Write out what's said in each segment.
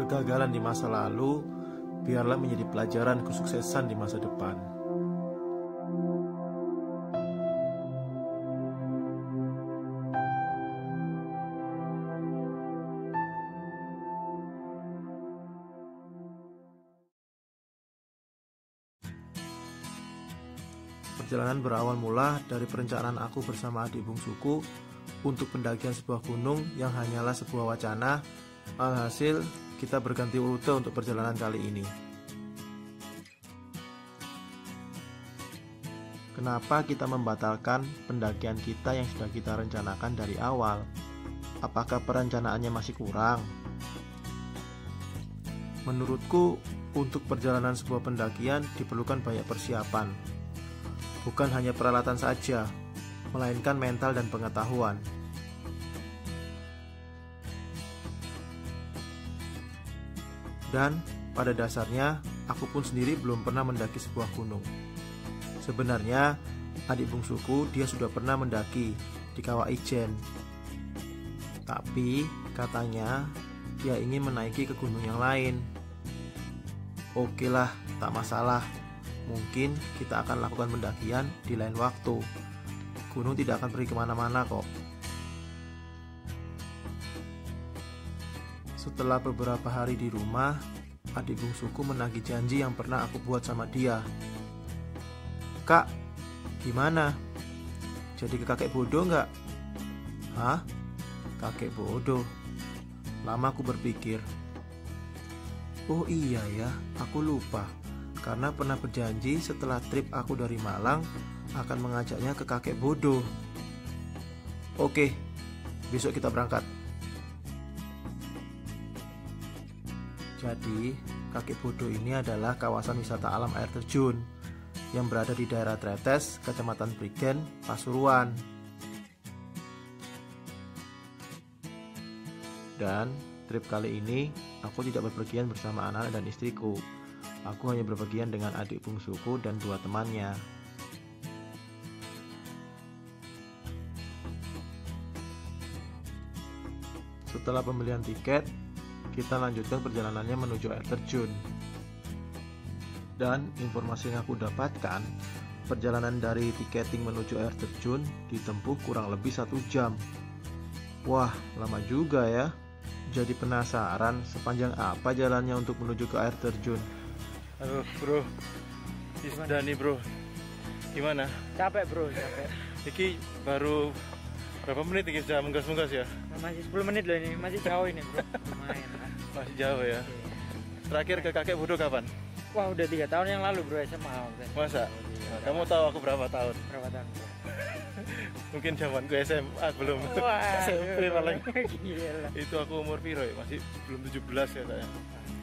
Kegagalan di masa lalu biarlah menjadi pelajaran kesuksesan di masa depan. Perjalanan berawal mula dari perencanaan aku bersama adik bungsuku untuk pendakian sebuah gunung yang hanyalah sebuah wacana. Alhasil, kita berganti rute untuk perjalanan kali ini. Kenapa kita membatalkan pendakian kita yang sudah kita rencanakan dari awal? Apakah perencanaannya masih kurang? Menurutku, untuk perjalanan sebuah pendakian diperlukan banyak persiapan. Bukan hanya peralatan saja, melainkan mental dan pengetahuan. Dan pada dasarnya, aku pun sendiri belum pernah mendaki sebuah gunung. Sebenarnya, adik bungsuku dia sudah pernah mendaki di Kawah Ijen. Tapi katanya dia ingin menaiki ke gunung yang lain. Oke lah, tak masalah. Mungkin kita akan lakukan pendakian di lain waktu. Gunung tidak akan pergi kemana-mana kok. Setelah beberapa hari di rumah, adik bungsuku menagih janji yang pernah aku buat sama dia. Kak, gimana? Jadi ke kakek bodoh nggak? Hah? Kakek bodoh? Lama aku berpikir. Oh iya ya, aku lupa. Karena pernah berjanji setelah trip aku dari Malang akan mengajaknya ke kakek bodoh. Oke, besok kita berangkat. Jadi, kakek bodoh ini adalah kawasan wisata alam air terjun yang berada di daerah Tretes, Kecamatan Prigen, Pasuruan. Dan trip kali ini aku tidak berpergian bersama anak dan istriku. Aku hanya berpergian dengan adik bungsuku dan 2 temannya. Setelah pembelian tiket, kita lanjutkan perjalanannya menuju air terjun. Dan informasi yang aku dapatkan, perjalanan dari tiketing menuju air terjun ditempuh kurang lebih 1 jam. Wah, lama juga ya. Jadi penasaran sepanjang apa jalannya untuk menuju ke air terjun. Aduh bro, sudah nih bro. Gimana? Capek bro, capek. Iki baru berapa menit ini sudah menggas-menggas ya? Masih 10 menit loh ini, masih jauh ini bro. Lumayan lah. Masih jauh ya. Terakhir ke kakek bodoh kapan? Wah udah 3 tahun yang lalu bro, SMA. Masa? Nah, kamu tahu aku berapa tahun? Berapa tahun bro? Mungkin zamanku SMA belum. Wah, SMP paling. Gila. Itu aku umur piro ya? Masih belum 17 ya saya.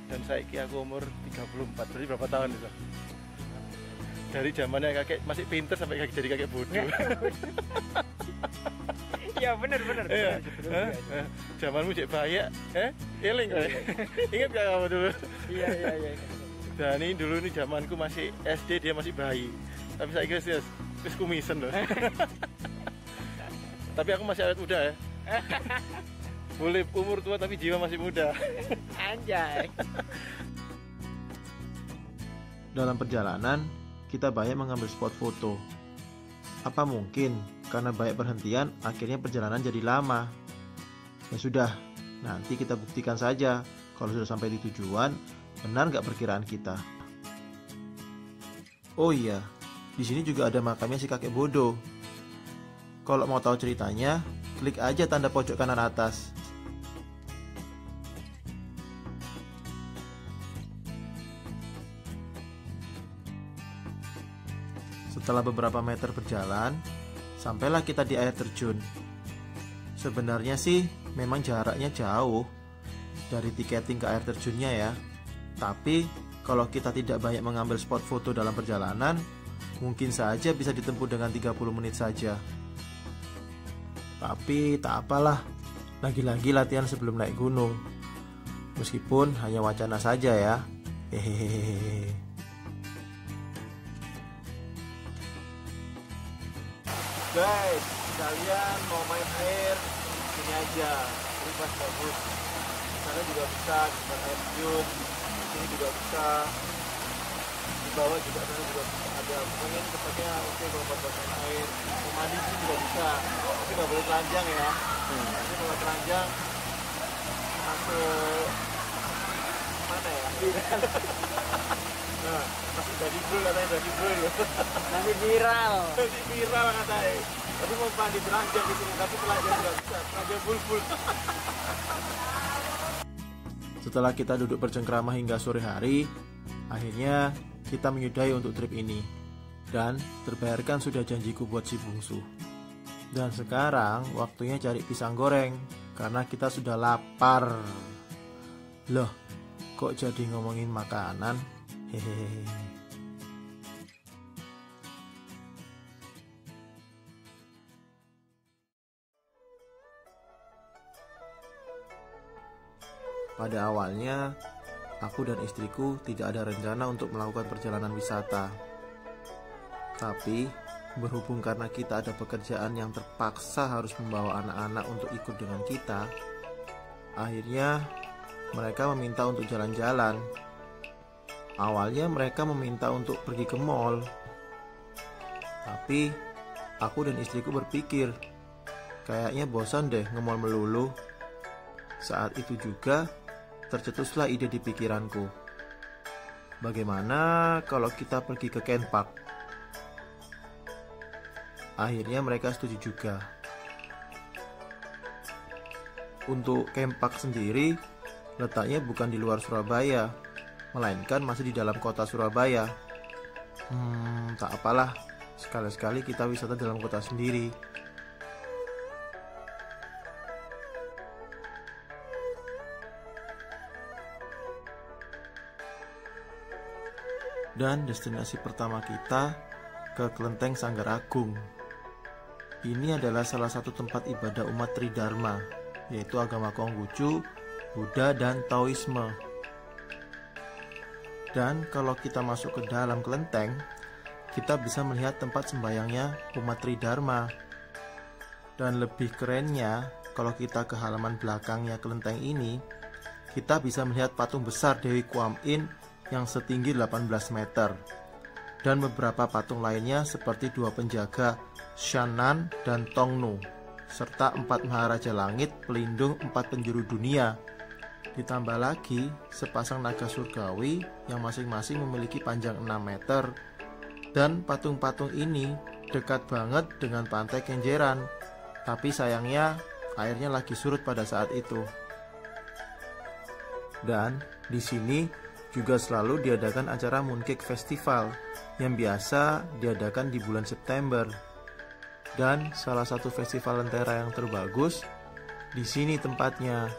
Dan saiki aku umur 34, berarti berapa tahun itu? Dari zamannya kakek masih pinter sampai jadi kakek bodoh. Iya bener. Iya. Zamanmu cek bahaya, eling kok. Ingat gak kamu dulu? Iya. Dan ini dulu nih zamanku masih SD, dia masih bayi. Tapi saya kira wis kumisen loh. Tapi aku masih awet muda ya. Boleh umur tua tapi jiwa masih muda. Anjay. Dalam perjalanan, kita banyak mengambil spot foto. Apa mungkin karena banyak perhentian, akhirnya perjalanan jadi lama? Ya sudah, nanti kita buktikan saja. Kalau sudah sampai di tujuan, benar nggak perkiraan kita? Oh iya, di sini juga ada makamnya si kakek bodoh. Kalau mau tahu ceritanya, klik aja tanda pojok kanan atas. Setelah beberapa meter berjalan, sampailah kita di air terjun. Sebenarnya sih memang jaraknya jauh dari tiketing ke air terjunnya ya. Tapi kalau kita tidak banyak mengambil spot foto dalam perjalanan, mungkin saja bisa ditempuh dengan 30 menit saja. Tapi tak apalah, lagi-lagi latihan sebelum naik gunung. Meskipun hanya wacana saja ya. Hehehe. Guys, kalian mau main air, sini aja, bebas bagus. sana juga bisa, di depan air terjun, di sini juga bisa, di bawah juga sana juga bisa ada. Pokoknya ini tempatnya oke kalau buat main air. Mau mandi sih juga bisa, tapi nggak boleh telanjang ya. Nanti kalau telanjang masuk mana ya? Nah, masuk dari bro katanya, dari bro ya. Nanti viral. Jadi viral katanya. Tapi mau mandi telanjang di sini, tapi telanjang nggak bisa, telanjang bulbul. Setelah kita duduk bercengkrama hingga sore hari, akhirnya kita menyudahi untuk trip ini. Dan terbayarkan sudah janjiku buat si bungsu. Dan sekarang waktunya cari pisang goreng, karena kita sudah lapar. Loh, kok jadi ngomongin makanan? Hehehe. Pada awalnya, aku dan istriku tidak ada rencana untuk melakukan perjalanan wisata. Tapi, berhubung karena kita ada pekerjaan yang terpaksa harus membawa anak-anak untuk ikut dengan kita, akhirnya mereka meminta untuk jalan-jalan. Awalnya mereka meminta untuk pergi ke mall. Tapi, aku dan istriku berpikir, kayaknya bosan deh nge-mall melulu. Saat itu juga, tercetuslah ide di pikiranku. Bagaimana kalau kita pergi ke Ken Park? Akhirnya mereka setuju juga. Untuk Ken Park sendiri, letaknya bukan di luar Surabaya, melainkan masih di dalam kota Surabaya. Tak apalah, sekali-sekali kita wisata dalam kota sendiri. Dan destinasi pertama kita ke Kelenteng Sanggar Agung. Ini adalah salah satu tempat ibadah umat Tridharma, yaitu agama Konghucu, Buddha, dan Taoisme. Dan kalau kita masuk ke dalam kelenteng, kita bisa melihat tempat sembayangnya umat Tridharma. Dan lebih kerennya, kalau kita ke halaman belakangnya kelenteng ini, kita bisa melihat patung besar Dewi Kuan Yin yang setinggi 18 meter, dan beberapa patung lainnya seperti dua penjaga Shannan dan Tongnu, serta 4 maharaja langit pelindung 4 penjuru dunia. Ditambah lagi sepasang naga surgawi yang masing-masing memiliki panjang 6 meter. Dan patung-patung ini dekat banget dengan pantai Kenjeran. Tapi sayangnya airnya lagi surut pada saat itu. Dan di sini juga selalu diadakan acara Mooncake Festival yang biasa diadakan di bulan September. Dan salah satu festival lentera yang terbagus di sini tempatnya.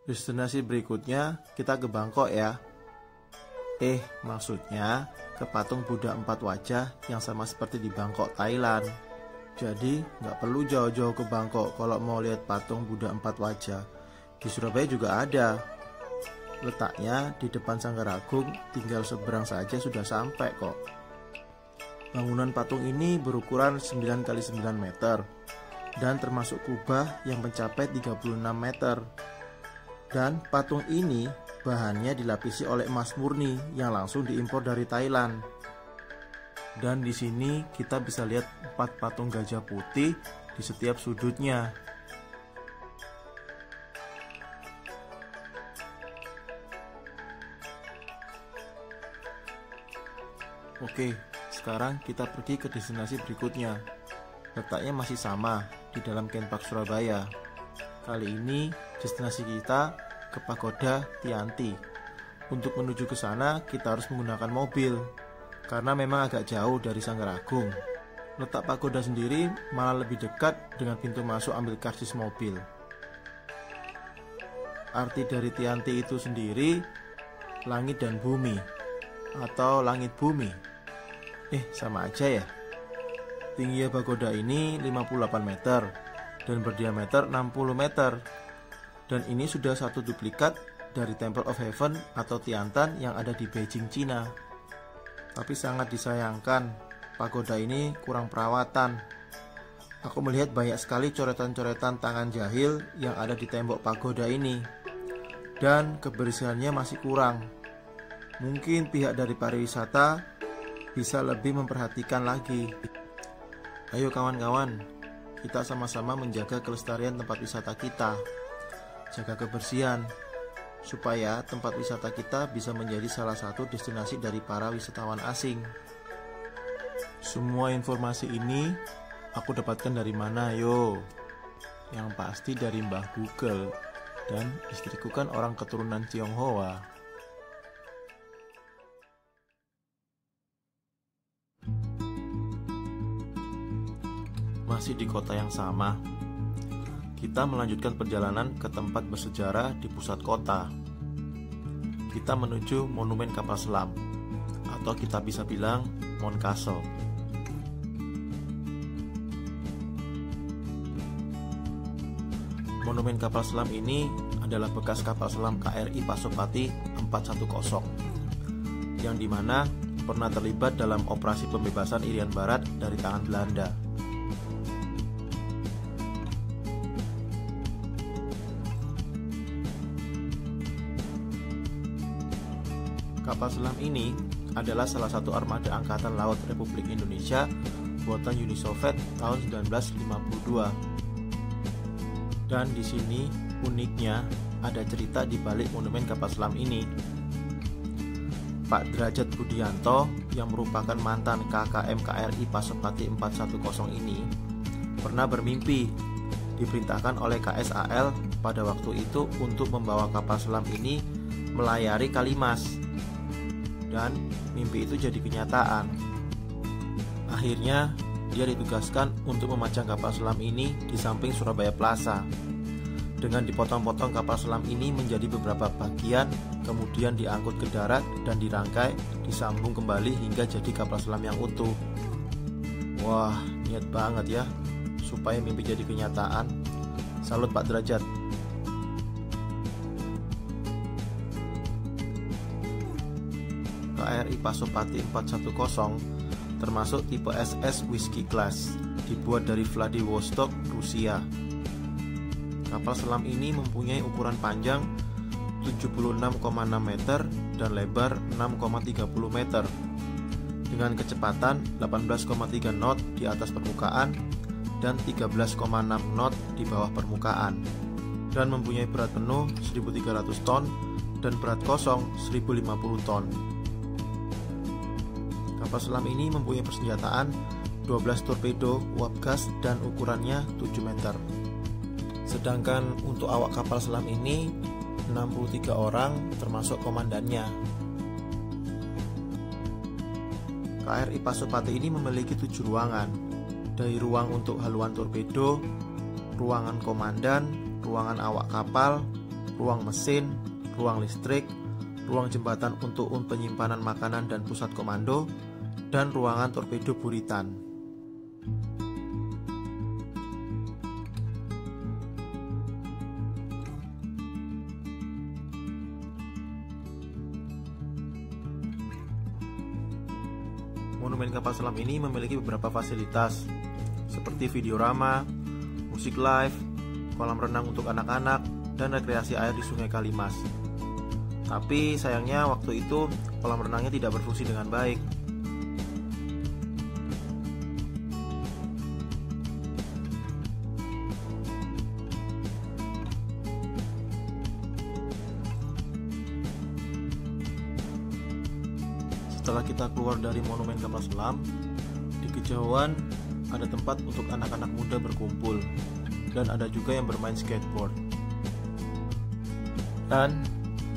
Destinasi berikutnya kita ke Bangkok ya. Maksudnya ke patung Buddha 4 wajah yang sama seperti di Bangkok, Thailand. Jadi nggak perlu jauh-jauh ke Bangkok kalau mau lihat patung Buddha 4 wajah. Di Surabaya juga ada. Letaknya di depan Sanggar Agung, tinggal seberang saja sudah sampai kok. Bangunan patung ini berukuran 9 x 9 meter dan termasuk kubah yang mencapai 36 meter. Dan patung ini bahannya dilapisi oleh emas murni yang langsung diimpor dari Thailand. Dan di sini kita bisa lihat 4 patung gajah putih di setiap sudutnya. Oke, sekarang kita pergi ke destinasi berikutnya. Letaknya masih sama di dalam Ken Park Surabaya. Kali ini destinasi kita ke Pagoda Tianti. Untuk menuju ke sana kita harus menggunakan mobil karena memang agak jauh dari Sanggar Agung. Letak pagoda sendiri malah lebih dekat dengan pintu masuk ambil karcis mobil. Arti dari Tianti itu sendiri langit dan bumi atau langit bumi. Sama aja ya. Tinggi pagoda ini 58 meter dan berdiameter 60 meter. Dan ini sudah satu duplikat dari Temple of Heaven atau Tiantan yang ada di Beijing, Cina. Tapi sangat disayangkan, pagoda ini kurang perawatan. Aku melihat banyak sekali coretan-coretan tangan jahil yang ada di tembok pagoda ini, dan kebersihannya masih kurang. Mungkin pihak dari pariwisata bisa lebih memperhatikan lagi. Ayo kawan-kawan, kita sama-sama menjaga kelestarian tempat wisata kita. Jaga kebersihan, supaya tempat wisata kita bisa menjadi salah satu destinasi dari para wisatawan asing. Semua informasi ini aku dapatkan dari mana yo? Yang pasti dari Mbah Google, dan istriku kan orang keturunan Tionghoa. Masih di kota yang sama, kita melanjutkan perjalanan ke tempat bersejarah di pusat kota. Kita menuju Monumen Kapal Selam, atau kita bisa bilang Mount Castle. Monumen Kapal Selam ini adalah bekas kapal selam KRI Pasopati 410, yang dimana pernah terlibat dalam operasi pembebasan Irian Barat dari tangan Belanda. Kapal selam ini adalah salah satu armada Angkatan Laut Republik Indonesia buatan Uni Soviet tahun 1952. Dan di sini uniknya ada cerita di balik monumen kapal selam ini. Pak Derajat Budianto yang merupakan mantan KKM KRI Pasopati 410 ini pernah bermimpi diperintahkan oleh KSAL pada waktu itu untuk membawa kapal selam ini melayari Kalimas. Dan mimpi itu jadi kenyataan. Akhirnya dia ditugaskan untuk memajang kapal selam ini di samping Surabaya Plaza. Dengan dipotong-potong kapal selam ini menjadi beberapa bagian, kemudian diangkut ke darat dan dirangkai, disambung kembali hingga jadi kapal selam yang utuh. Wah, niat banget ya supaya mimpi jadi kenyataan. Salut Pak Derajat. KRI Pasopati 410 termasuk tipe SS Whiskey Class, dibuat dari Vladivostok, Rusia. Kapal selam ini mempunyai ukuran panjang 76,6 meter dan lebar 6,30 meter dengan kecepatan 18,3 knot di atas permukaan dan 13,6 knot di bawah permukaan, dan mempunyai berat penuh 1.300 ton dan berat kosong 1.050 ton. Kapal selam ini mempunyai persenjataan 12 torpedo uap gas dan ukurannya 7 meter. Sedangkan untuk awak kapal selam ini 63 orang termasuk komandannya. KRI Pasopati ini memiliki 7 ruangan, dari ruang untuk haluan torpedo, ruangan komandan, ruangan awak kapal, ruang mesin, ruang listrik, ruang jembatan untuk penyimpanan makanan dan pusat komando, dan ruangan torpedo buritan. Monumen kapal selam ini memiliki beberapa fasilitas seperti videorama, musik live, kolam renang untuk anak-anak, dan rekreasi air di Sungai Kalimas. Tapi sayangnya waktu itu kolam renangnya tidak berfungsi dengan baik. Setelah kita keluar dari monumen kapal selam, di kejauhan ada tempat untuk anak-anak muda berkumpul, dan ada juga yang bermain skateboard. Dan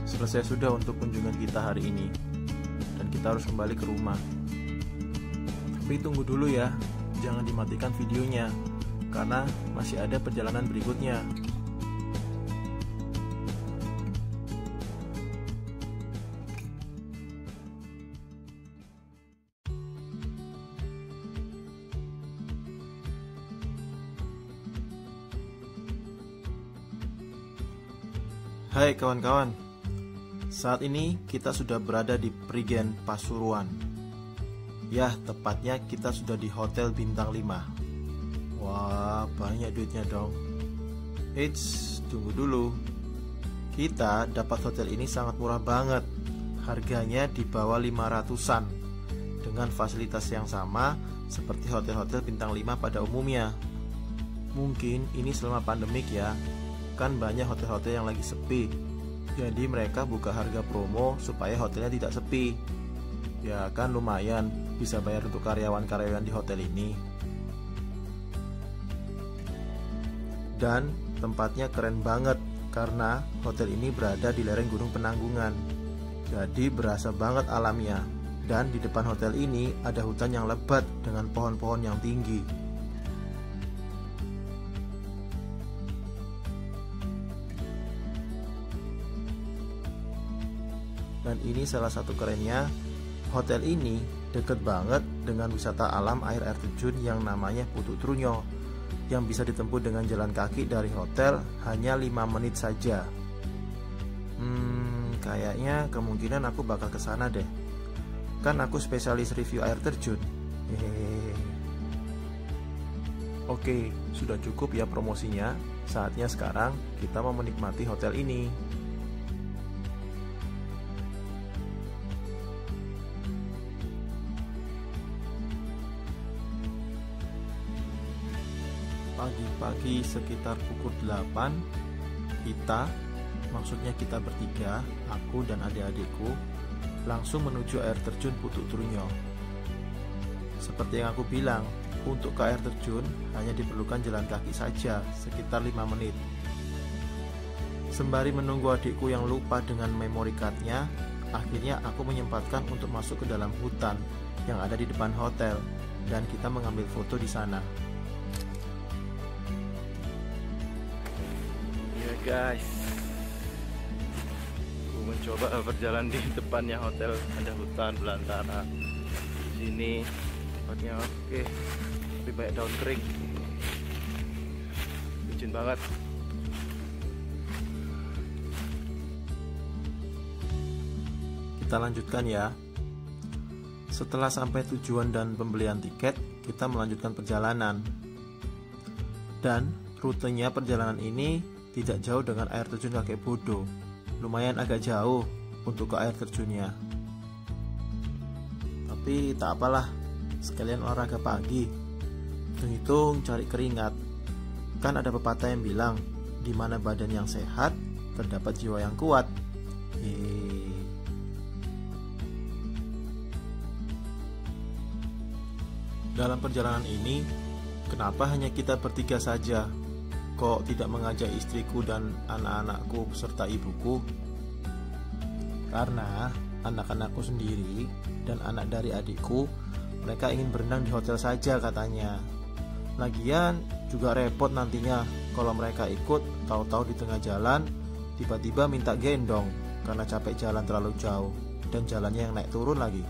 selesai sudah untuk kunjungan kita hari ini, dan kita harus kembali ke rumah. Tapi tunggu dulu ya, jangan dimatikan videonya, karena masih ada perjalanan berikutnya. Hai kawan-kawan, saat ini kita sudah berada di Prigen Pasuruan. Ya, tepatnya kita sudah di hotel bintang 5. Wah, banyak duitnya dong. Eits, tunggu dulu. Kita dapat hotel ini sangat murah banget. Harganya di bawah 500-an, dengan fasilitas yang sama seperti hotel-hotel bintang 5 pada umumnya. Mungkin ini selama pandemik ya, kan banyak hotel-hotel yang lagi sepi. Jadi mereka buka harga promo supaya hotelnya tidak sepi. Ya kan lumayan, bisa bayar untuk karyawan-karyawan di hotel ini. Dan tempatnya keren banget karena hotel ini berada di lereng Gunung Penanggungan. Jadi berasa banget alamnya. Dan di depan hotel ini ada hutan yang lebat dengan pohon-pohon yang tinggi. Dan ini salah satu kerennya, hotel ini deket banget dengan wisata alam air terjun yang namanya Putu Trunyo, yang bisa ditempuh dengan jalan kaki dari hotel hanya 5 menit saja. Kayaknya kemungkinan aku bakal kesana deh. Kan aku spesialis review air terjun. Oke, sudah cukup ya promosinya. Saatnya sekarang kita mau menikmati hotel ini. Pagi-pagi sekitar pukul 8, maksudnya kita bertiga, aku dan adik-adikku, langsung menuju air terjun Putu Trunyo. Seperti yang aku bilang, untuk ke air terjun hanya diperlukan jalan kaki saja, sekitar 5 menit. Sembari menunggu adikku yang lupa dengan memory cardnya, akhirnya aku menyempatkan untuk masuk ke dalam hutan yang ada di depan hotel, dan kita mengambil foto di sana. Guys, aku mencoba berjalan di depannya hotel, ada hutan belantara. Di sini tempatnya oke, tapi banyak daun kering, licin banget. Kita lanjutkan ya. Setelah sampai tujuan dan pembelian tiket, kita melanjutkan perjalanan. Dan rutenya perjalanan ini tidak jauh dengan air terjun Kakek Bodo. Lumayan agak jauh untuk ke air terjunnya. Tapi tak apalah, sekalian olahraga pagi. Hitung-hitung cari keringat. Kan ada pepatah yang bilang, di mana badan yang sehat, terdapat jiwa yang kuat. Dalam perjalanan ini, kenapa hanya kita bertiga saja? Kok tidak mengajak istriku dan anak-anakku beserta ibuku? Karena anak-anakku sendiri dan anak dari adikku, mereka ingin berenang di hotel saja katanya. Lagian juga repot nantinya kalau mereka ikut, tahu-tahu di tengah jalan tiba-tiba minta gendong karena capek jalan terlalu jauh dan jalannya yang naik turun lagi.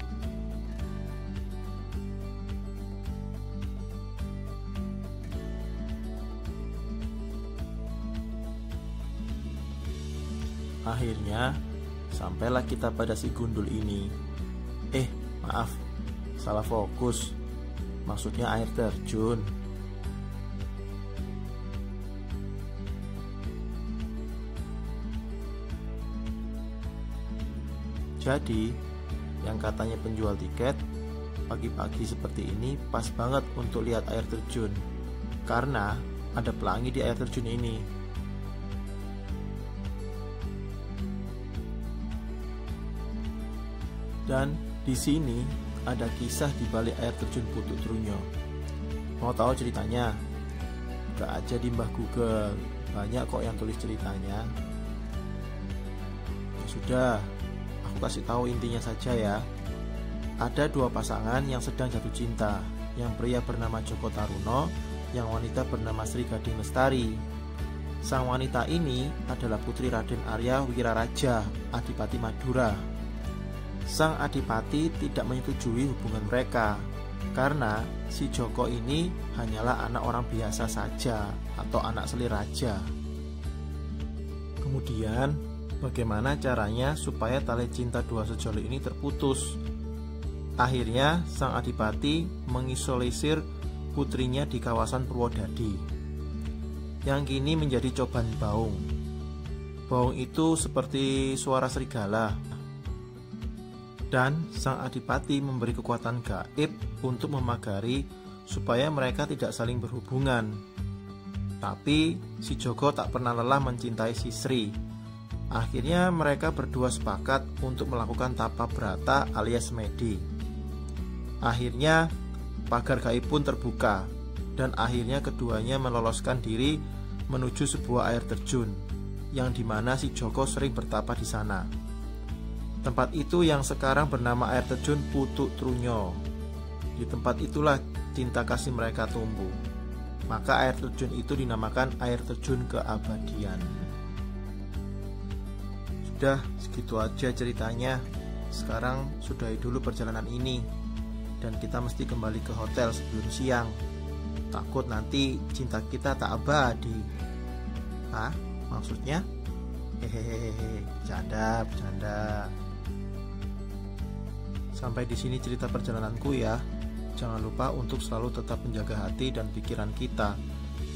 Akhirnya sampailah kita pada si gundul ini. Maaf, salah fokus. Maksudnya air terjun. Jadi, yang katanya penjual tiket, pagi-pagi seperti ini pas banget untuk lihat air terjun. Karena ada pelangi di air terjun ini. Dan di sini ada kisah di balik air terjun Putu Trunyo. Mau tahu ceritanya? Buka aja di Mbah Google, banyak kok yang tulis ceritanya. Ya sudah, aku kasih tahu intinya saja ya. Ada dua pasangan yang sedang jatuh cinta. Yang pria bernama Joko Taruno, yang wanita bernama Sri Gading Lestari. Sang wanita ini adalah putri Raden Arya Wiraraja, Adipati Madura. Sang adipati tidak menyetujui hubungan mereka karena si Joko ini hanyalah anak orang biasa saja atau anak selir raja. Kemudian, bagaimana caranya supaya tali cinta dua sejoli ini terputus? Akhirnya sang adipati mengisolisir putrinya di kawasan Purwodadi, yang kini menjadi coban baung. Baung itu seperti suara serigala. Dan sang adipati memberi kekuatan gaib untuk memagari supaya mereka tidak saling berhubungan. Tapi si Joko tak pernah lelah mencintai si Sri. Akhirnya mereka berdua sepakat untuk melakukan tapa brata alias medi. Akhirnya pagar gaib pun terbuka, dan akhirnya keduanya meloloskan diri menuju sebuah air terjun, yang dimana si Joko sering bertapa di sana. Tempat itu yang sekarang bernama air terjun Putuk Trunyo. Di tempat itulah cinta kasih mereka tumbuh. Maka air terjun itu dinamakan air terjun keabadian. Sudah, segitu aja ceritanya. Sekarang sudahi dulu perjalanan ini, dan kita mesti kembali ke hotel sebelum siang. Takut nanti cinta kita tak abadi. Hah? Maksudnya? Hehehe, bercanda. Sampai di sini cerita perjalananku ya. Jangan lupa untuk selalu tetap menjaga hati dan pikiran kita,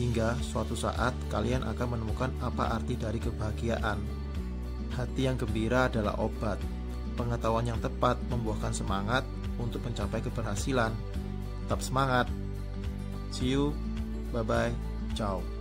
hingga suatu saat kalian akan menemukan apa arti dari kebahagiaan. Hati yang gembira adalah obat. Pengetahuan yang tepat membuahkan semangat untuk mencapai keberhasilan. Tetap semangat. See you. Bye-bye. Ciao.